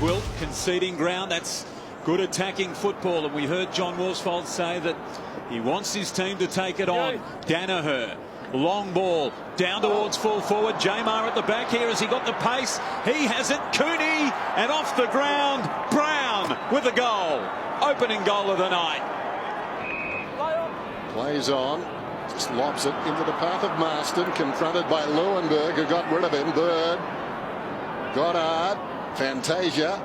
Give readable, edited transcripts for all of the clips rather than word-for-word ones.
Wilt conceding ground. That's good attacking football, and we heard John Worsfold say that he wants his team to take it on. Danaher, long ball down towards full forward. Jamar at the back here. Has he got the pace? He has it. Cooney, and off the ground, Brown with a goal. Opening goal of the night. Plays on, just lobs it into the path of Marston, confronted by Leuenberg, who got rid of him. Bird, Goddard, Fantasia.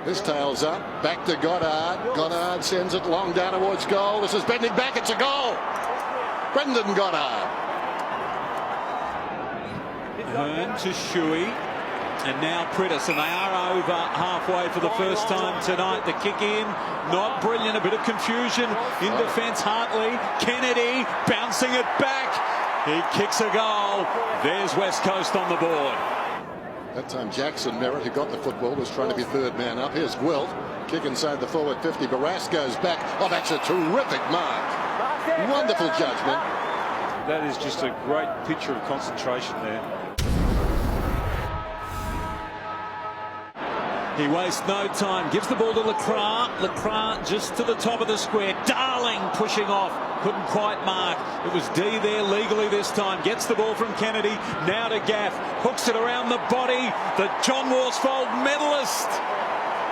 His tail's up, back to Goddard. Goddard sends it long down towards goal. This is bending back, it's a goal. Brendan Goddard. Hearn to Shuey, and now Prittis, and they are over halfway for the first time tonight. The kick in, not brilliant, a bit of confusion in defence. Hartley, Kennedy bouncing it back. He kicks a goal. There's West Coast on the board. That time Jackson Merritt, who got the football, was trying to be third man up. Here's Wilt, kick inside the forward 50. Barasco's back. Oh, that's a terrific mark. Wonderful judgment. That is just a great picture of concentration there. He wastes no time, gives the ball to Lacroix. Lacroix just to the top of the square. Darling pushing off, couldn't quite mark. It was D there legally this time. Gets the ball from Kennedy, now to Gaff. Hooks it around the body. The John Worsfold medalist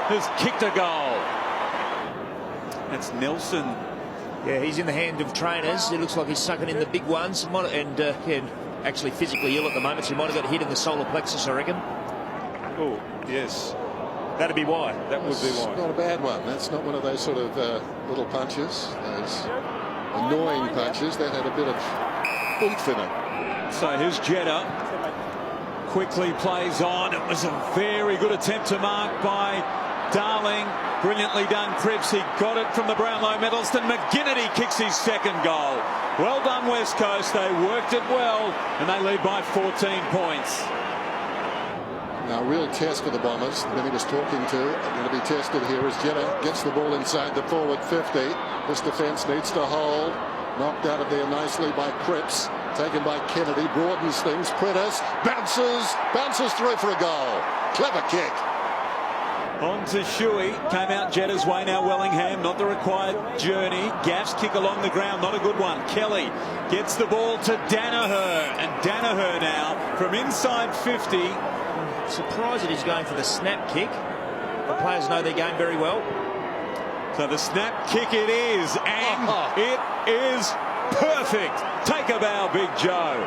has kicked a goal. That's Nelson. Yeah, he's in the hand of trainers. It looks like he's sucking in the big ones. And actually physically ill at the moment, so he might have got hit in the solar plexus, I reckon. Oh, yes. That'd be why. That would be why. Not a bad one. That's not one of those sort of little punches, those annoying punches. That had a bit of oomph in it. So here's Jetta. Quickly plays on. It was a very good attempt to mark by Darling. Brilliantly done, Cripps. He got it from the Brownlow medalist, and McGinnity kicks his second goal. Well done, West Coast. They worked it well, and they lead by 14 points. Now, a real test for the Bombers. The man he was talking to, going to be tested here as Jetta gets the ball inside the forward 50. This defence needs to hold. Knocked out of there nicely by Cripps. Taken by Kennedy. Broadens things. Prittis bounces through for a goal. Clever kick. On to Shuey, came out Jetta's way now. Wellingham, not the required journey. Gaff's kick along the ground, not a good one. Kelly gets the ball to Danaher, and Danaher now from inside 50. Surprised that he's going for the snap kick. The players know their game very well. So the snap kick it is, and it is perfect. Take a bow, Big Joe.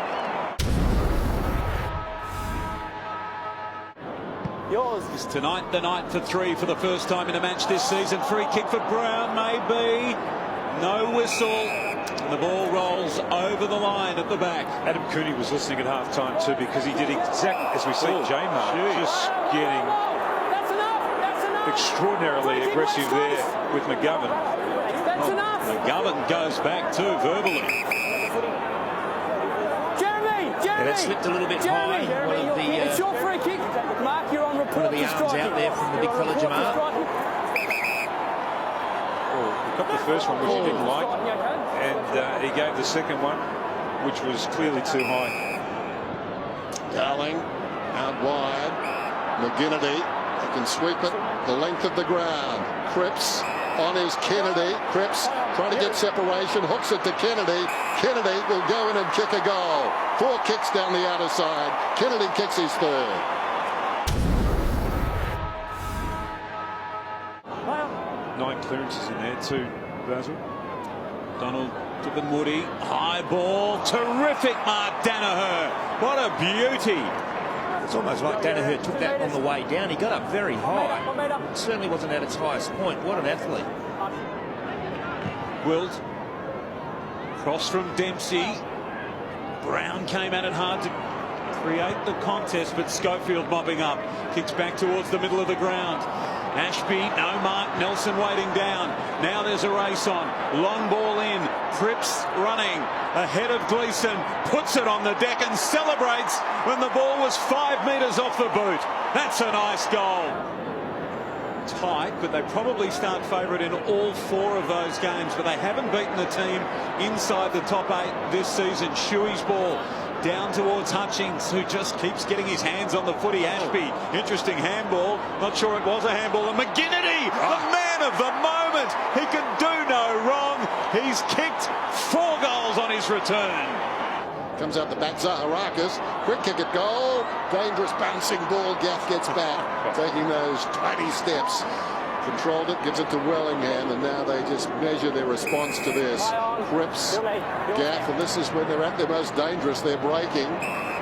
Yours. Is tonight the night for three for the first time in a match this season. Free kick for Brown, maybe. No whistle. And the ball rolls over the line at the back. Adam Cooney was listening at half-time too, because he did exactly as we see Jamar just getting extraordinarily aggressive there with McGovern. McGovern goes back too verbally. Yeah, that slipped a little bit high. It's your free kick. Mark, you're on report. One of the arms out there from the big fella Jamar. He got the first one, which he didn't like, and he gave the second one, which was clearly too high. Darling out wide. McGinnity, he can sweep it the length of the ground. Cripps on his Kennedy. Cripps trying to get separation, hooks it to Kennedy. Kennedy will go in and kick a goal. 4 kicks down the outer side. Kennedy kicks his third. Nine clearances in there too, Basil. Donald Woody, high ball, terrific mark, Danaher. What a beauty. It's almost like Danaher took that on the way down. He got up very high. It certainly wasn't at its highest point. What an athlete. Wilt, cross from Dempsey. Brown came at it hard to create the contest, but Schofield mobbing up. Kicks back towards the middle of the ground. Ashby, no mark, Nelson waiting down. Now there's a race on. Long ball in. Cripps running ahead of Gleeson. Puts it on the deck and celebrates when the ball was 5 metres off the boot. That's a nice goal. Tight, but they probably start favourite in all 4 of those games, but they haven't beaten the team inside the top 8 this season. Shuey's ball down towards Hutchings, who just keeps getting his hands on the footy. Ashby, interesting handball. Not sure it was a handball. And McGinnity, the man of the moment. He can do no wrong. He's kicked 4 goals on his return. Comes out the back, Zaharakis. Quick kick at goal. Dangerous bouncing ball. Gaff gets back, taking those 20 steps. Controlled it, gives it to Wellingham, and now they just measure their response to this. Cripps, Gaff, and this is when they're at their most dangerous. They're breaking.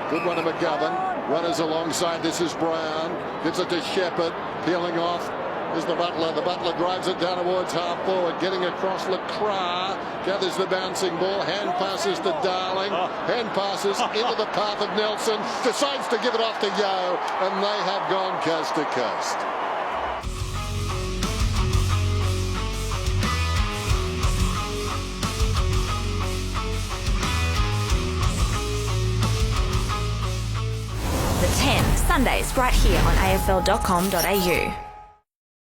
Good one to McGovern. Runners alongside. This is Brown. Gives it to Shepherd. Peeling off. There's the Butler. The Butler drives it down towards half forward. Getting across Lacroix. Gathers the bouncing ball. Hand passes to Darling. Hand passes into the path of Nelson. Decides to give it off to Yeo. And they have gone coast to coast. The 10 Sundays right here on AFL.com.au.